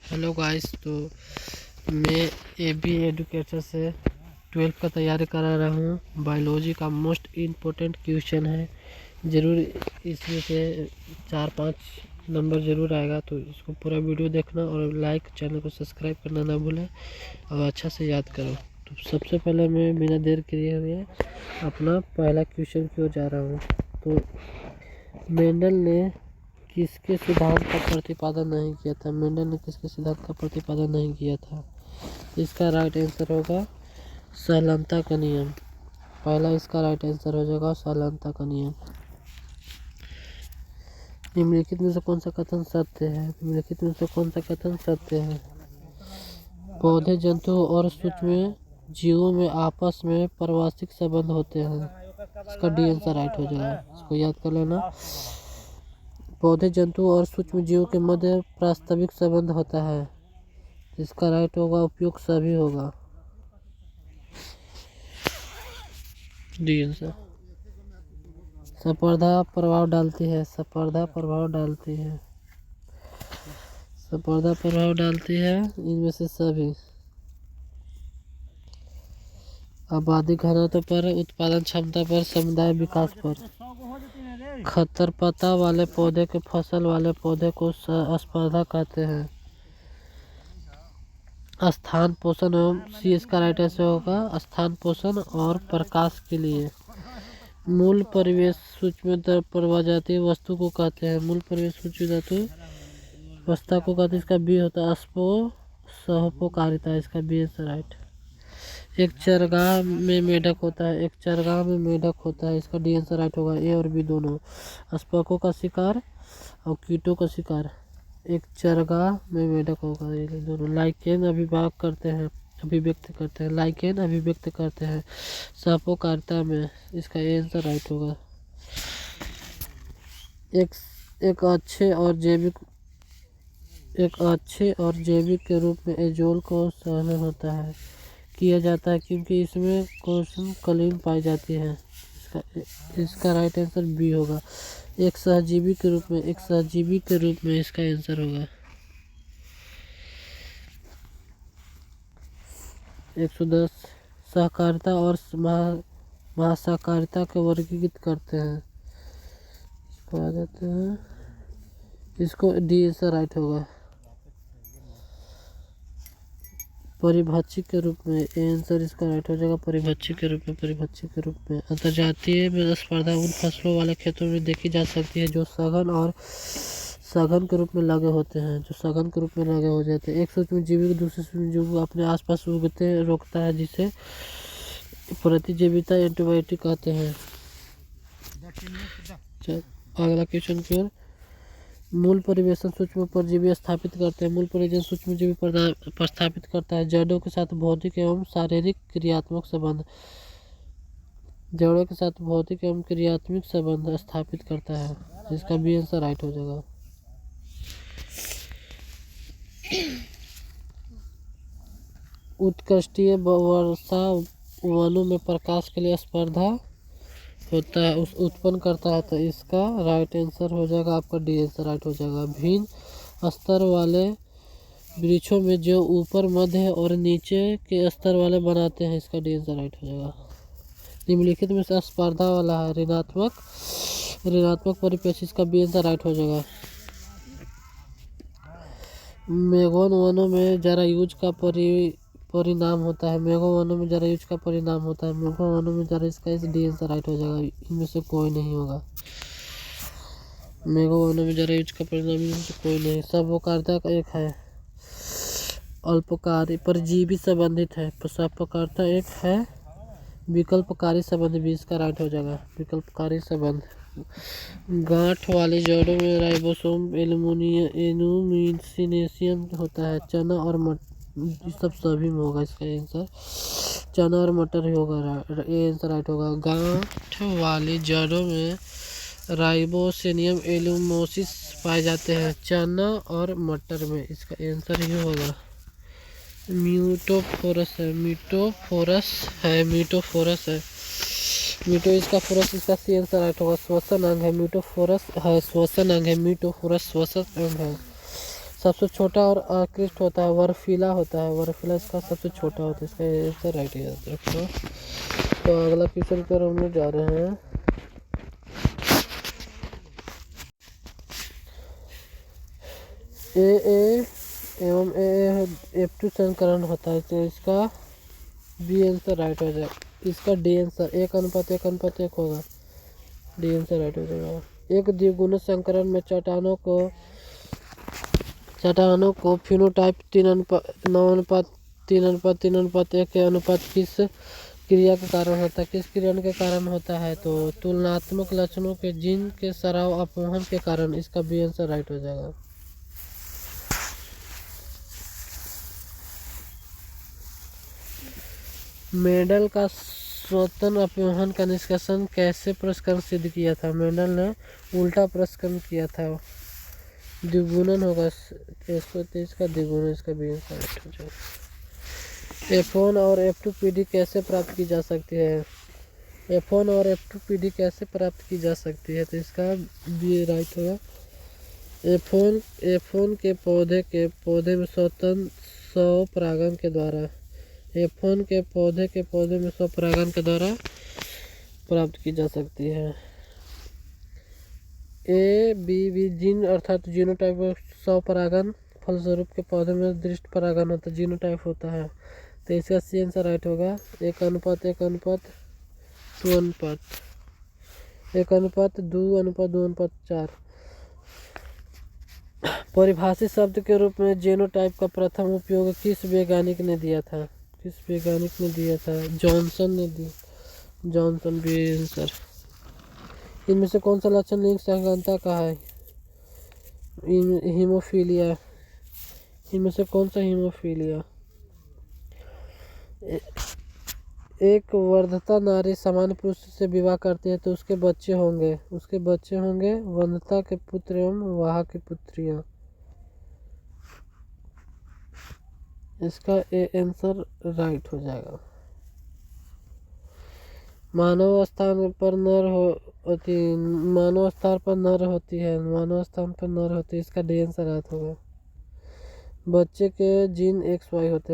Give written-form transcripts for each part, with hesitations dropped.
Hello guys. तो मैं AB educator से 12th का तैयारी करा रहा हूँ। बायोलॉजी का मोस्ट इम्पोर्टेंट क्वेश्चन है, ज़रूर इसमें से 4-5 नंबर ज़रूर आएगा। तो इसको पूरा वीडियो देखना और लाइक, चैनल को सब्सक्राइब करना ना भूलें और अच्छा से याद करो। तो सबसे पहले मैं बिना देर किए हुए अपना पहला क्वेश्चन की ओर जा रहा हूँ। तो मेंडल ने किसके सिद्धांत का प्रतिपादन नहीं किया था? मेंडल ने किसके सिद्धांत का प्रतिपादन नहीं किया था? इसका राइट आंसर होगा सहलनता का नियम। पहला इसका राइट आंसर हो जाएगा सहलनता का नियम। निम्नलिखित में से कौन सा कथन सत्य है? निम्नलिखित में से कौन सा कथन सत्य है? पौधे, जंतु और सूक्ष्म जीवों में आपस में पारिभाषिक संबंध होते हैं। इसका डी आंसर राइट हो जाएगा, इसको याद कर लेना। पौधे, जंतु और सूक्ष्म जीवों के मध्य प्रास्ताविक संबंध होता है। इसका राइट होगा उपयुक्त सभी होगा, डी आंसर। स्पर्धा प्रभाव डालती है, स्पर्धा प्रभाव डालती है, स्पर्धा प्रभाव डालती है इनमें से सभी। आबादी घनत्व पर, उत्पादन क्षमता पर, समुदाय विकास पर। खरपतवार वाले पौधे के फसल वाले पौधे को स्पर्धा कहते हैं। स्थान पोषण एवं सी इसका राइट आंसर होगा स्थान पोषण और प्रकाश के लिए। मूल परिवेश सूक्ष्म प्रजातीय वस्तु को कहते हैं। मूल परिवेश सूक्ष्म धातु वस्तु को कहते हैं। इसका बी होता है सहोपकारिता। इसका बी आंसर राइट। एक चरगाह में मेढक होता है, एक चरगाह में मेढक होता है। इसका डी आंसर राइट होगा, ए और बी दोनों। स्पर्कों का शिकार और कीटों का शिकार। एक चरगाह में मेढक होगा, ये दोनों। लाइकेन अभिव्यक्त करते हैं, लाइकेन अभिव्यक्त करते हैं सहोपकारिता में। इसका आंसर राइट होगा। एक अच्छे और जैविक के रूप में एजोल को सहलन होता है किया जाता है क्योंकि इसमें कॉलिन पाई जाती है। इसका राइट आंसर बी होगा। एक सहजीवी के रूप में इसका आंसर होगा। 110 सहकारिता और महासहकारिता के वर्गीकृत करते हैं। इसको आ जाते हैं, इसको डी आंसर राइट होगा। परिभक्षी के रूप में आंसर इसका राइट हो जाएगा, परिभक्षी के रूप में। अंतर्जातीय में स्पर्धा उन फसलों वाले खेतों में देखी जा सकती है जो सघन के रूप में लगे होते हैं, हो जाते हैं। एक सूक्ष्म जीवी दूसरे सूक्ष्म जीव को अपने आसपास उगते रोकता है, जिसे प्रतिजीविता एंटीबायोटिक कहते हैं। अगला क्वेश्चन की ओर। मूल परिवेशन सूक्ष्म परजीवी स्थापित करते हैं। मूल परिवेशन सूक्ष्म जीवी स्थापित करता है। जड़ों के साथ भौतिक एवं शारीरिक क्रियात्मक संबंध स्थापित करता है। इसका बी आंसर राइट हो जाएगा। उत्कृष्टीय वर्षा वनों में प्रकाश के लिए स्पर्धा होता है, उत्पन्न करता है। तो इसका राइट आंसर हो जाएगा आपका डी आंसर राइट हो जाएगा। भिन्न स्तर वाले वृक्षों में जो ऊपर, मध्य और नीचे के स्तर वाले बनाते हैं। इसका डी आंसर राइट हो जाएगा। निम्नलिखित में से स्पर्धा वाला है ऋणात्मक परिपेक्ष। इसका बी आंसर राइट हो जाएगा। मेघवन वनों में जरायुज का परिणाम होता है। इसका इस डी आंसर राइट हो जाएगा। इनमें से कोई नहीं होगा। मेघवनों में जरायुज का परिणाम, इनमें से कोई नहीं। सहोपकारिता का एक है अल्पकारी परजीवी संबंधित है। सहोपकारिता एक है विकल्पकारी संबंध भी। इसका राइट हो जाएगा विकल्पकारी संबंध। गांठ वाली जड़ों में राइबोसोम एनुमिनेशन होता है। चना और मटर सब सभी में होगा। इसका आंसर चना और मटर ही होगा, ये आंसर राइट होगा। गांठ वाली जड़ों में राइबोसोनियम एलुमिनोसिस पाए जाते हैं चना और मटर में। इसका आंसर ही होगा म्यूटोफोरस है। मीटो इसका फोरस, इसका सी आंसर राइट होगा। श्वसन अंग है म्यूटोफोरस है, श्वसन अंग है। सबसे छोटा और आकृष्ट होता है, वर्फीला होता है, वर्फीला इसका सबसे छोटा होता है, इसका आंसर राइट याद रखो। तो अगला क्वेश्चन पर हम लोग जा रहे हैं। ए एवं F2 संकरण होता है, तो इसका बी आंसर राइट हो जाएगा। इसका डी आंसर 1:1:1 होगा, डी आंसर राइट हो जाएगा। एक द्विगुणित संकरण में चट्टानों को फिनोटाइप 9:3:3:1 के अनुपात किस क्रिया के कारण होता है, किस क्रिया के कारण होता है? तो तुलनात्मक लक्षणों के जीन के स्राव अपवहन के कारण, इसका बी आंसर राइट हो जाएगा। मेंडल का स्वतंत्र अपवहन का निष्कर्षण कैसे प्रष्करण सिद्ध किया था? मेंडल ने उल्टा प्रष्करण किया था, द्विगुणन होगा, 123 का द्विगुणन, इसका भी आंसर राइट हो जाएगा। F1 और F2 पीढ़ी कैसे प्राप्त की जा सकती है? F1 और F2 पीढ़ी कैसे प्राप्त की जा सकती है? तो इसका बी राइट होगा। F1 के पौधे में स्वतंत्र स्वपरागण के द्वारा, F1 के पौधे में स्वपरागण के द्वारा प्राप्त की जा सकती है। ABV जीन अर्थात जीनोटाइप स्वपरागण फलस्वरूप के पौधे में दृष्ट परागण होता है, जीनोटाइप होता है, तो इसका सी आंसर राइट होगा। 1:1:2:1:2:4। परिभाषित शब्द के रूप में जीनोटाइप का प्रथम उपयोग किस वैज्ञानिक ने दिया था? Johnson B answer. इनमें से कौन सा लक्षण लिंग संगनता का है? हीमोफीलिया। इनमें से कौन सा हीमोफीलिया? एक वर्धता नारी सामान्य पुरुष से विवाह करती है तो उसके बच्चे होंगे वंध्यता के पुत्र एवं वाह की पुत्रियां। इसका ए आंसर राइट हो जाएगा। मानव स्थान पर नर होती है, इसका डी आंसर राइट होगा। बच्चे के जीन XY होते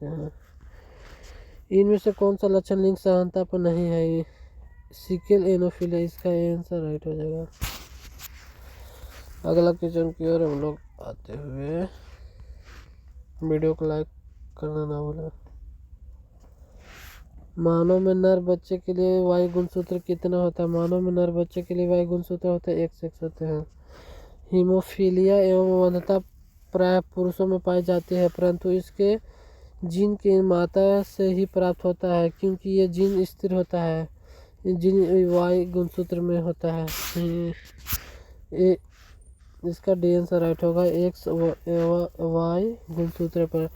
हैं। इनमें से कौन सा लक्षण लिंग समानता पर नहीं है? सिकल एनोफिलिया, इसका आंसर राइट हो जाएगा। अगला क्वेश्चन की ओर हम लोग आते हुए, वीडियो को लाइक करना ना भूलें। मानव में नर बच्चे के लिए वायु गुणसूत्र कितना होता है? मानव में नर बच्चे के लिए वायु गुणसूत्र होते हैं, एक होते हैं। हीमोफीलिया एवं वंध्यता प्राय पुरुषों में पाई जाती है, परंतु इसके जीन की माता से ही प्राप्त होता है, क्योंकि ये जीन स्थिर होता है, जीन वाई गुणसूत्र में होता है। इसका डी आंसर राइट होगा, XY गुणसूत्र पर।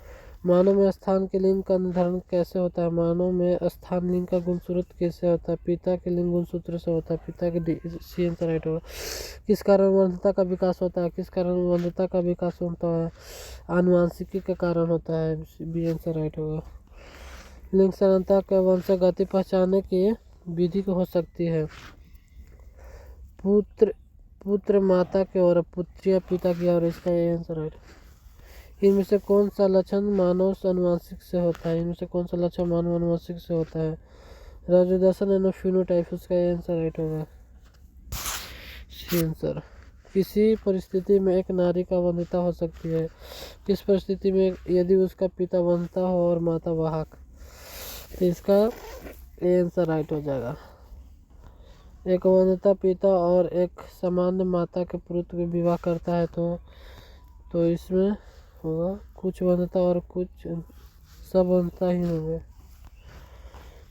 मानव में स्थान के लिंग का निर्धारण कैसे होता है? मानव में स्थान लिंग का गुणसूत्र कैसे होता है? पिता के लिंग गुणसूत्र से होता है, पिता के सी आंसर राइट होगा। किस कारण वंध्यता का विकास होता है? आनुवांशिकी के कारण होता है, बी आंसर राइट होगा। लिंग समानता के वंशागति पहचानने की विधि हो सकती है, पुत्र माता की और पुत्रियां पिता की, और इसका आंसर राइट। इनमें से कौन सा लक्षण मानव अनुवांशिक से होता है? राजदर्शन एनोफिनोटाइप, उसका आंसर राइट होगा, सी आंसर। किसी परिस्थिति में एक नारी का वंध्यता हो सकती है, किस परिस्थिति में? यदि उसका पिता वंध्यता हो और माता वाहक, तो इसका आंसर राइट हो जाएगा। एक वंध्यता पिता और एक सामान्य माता के पुत्र के विवाह करता है तो इसमें होगा कुछ वंध्यता और कुछ सब वंध्यता ही होंगे।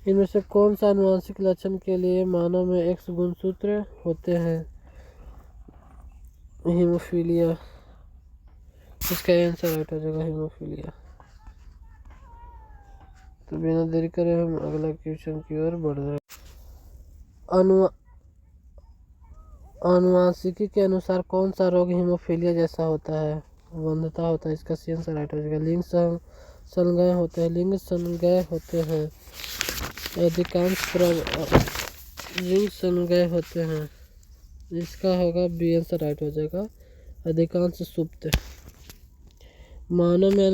इनमें से कौन सा आनुवांशिक लक्षण के लिए मानव में X गुणसूत्र होते हैं? हीमोफीलिया, इसका आंसर राइट हो जाएगा, हीमोफीलिया। तो बिना देरी करे हम अगला क्वेश्चन की ओर बढ़ रहे हैं। आनुवांशिकी के अनुसार कौन सा रोग हीमोफीलिया जैसा होता है? वंध्यता होता है, इसका सी आंसर राइट हो जाएगा। लिंग संलग्न होते हैं, अधिकांश लिंग संलग्न होते हैं, इसका होगा बी आंसर राइट हो जाएगा। अधिकांश सुप्त। मानव में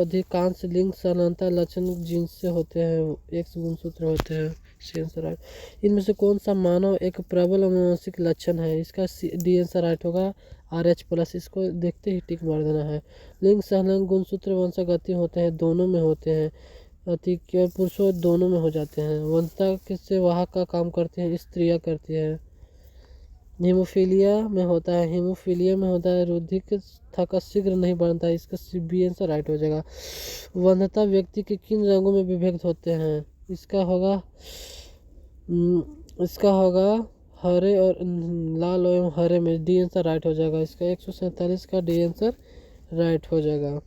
अधिकांश लिंग समानता लक्षण जीन्स से होते हैं, एक्स गुणसूत्र होते हैं। सेंसराइट इनमें से कौन सा मानव एक प्रबल आनुवंशिक लक्षण है? इसका डी आंसर राइट होगा RH+। इसको देखते ही टिक मार देना है। लिंग सहलंग गुणसूत्र वंशागति होते हैं, दोनों में होते हैं। अति पुरुषों दोनों में हो जाते हैं। वंशता किससे वाहक का काम करते हैं? स्त्रियां करती है। हीमोफीलिया में होता है, हीमोफीलिया में होता है रुधिर थका शीघ्र नहीं बनता है। इसका बी आंसर राइट हो जाएगा। वंध्यता व्यक्ति के किन रंगों में विभक्त होते हैं? इसका होगा हरे और लाल एवं हरे में। डी आंसर राइट हो जाएगा। इसका 147 का डी आंसर राइट हो जाएगा।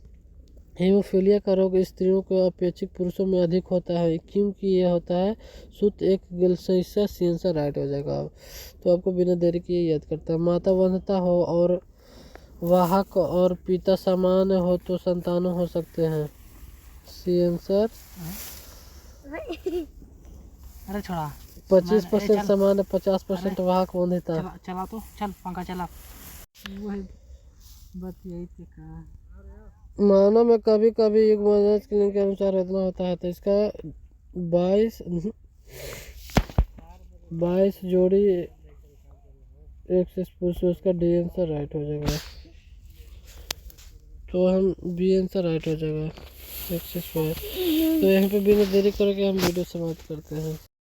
हीमोफीलिया का रोग स्त्रियों को अपेक्षित पुरुषों में अधिक होता है, क्योंकि यह होता है सूत्र एक गलसैसा। सी आंसर राइट हो जाएगा। तो आपको बिना देरी किए याद करता है। माता वंध्यता हो और वाहक और पिता समान हो तो संतानों हो सकते हैं। C answer. अरे छोड़ा 25% समान, 50% वाहक वंध्यता। चला तो चल पंखा चला। वही बात यही पे का मानव में कभी कभी युग्मनज के लिंग के अनुसार इतना होता है। तो इसका 22 जोड़ी एक्सेस पुरुष, उसका डी आंसर राइट हो जाएगा। तो हम बी आंसर राइट हो जाएगा एक्सेस पर। तो यहाँ पे बिना देरी करके हम वीडियो समाप्त करते हैं।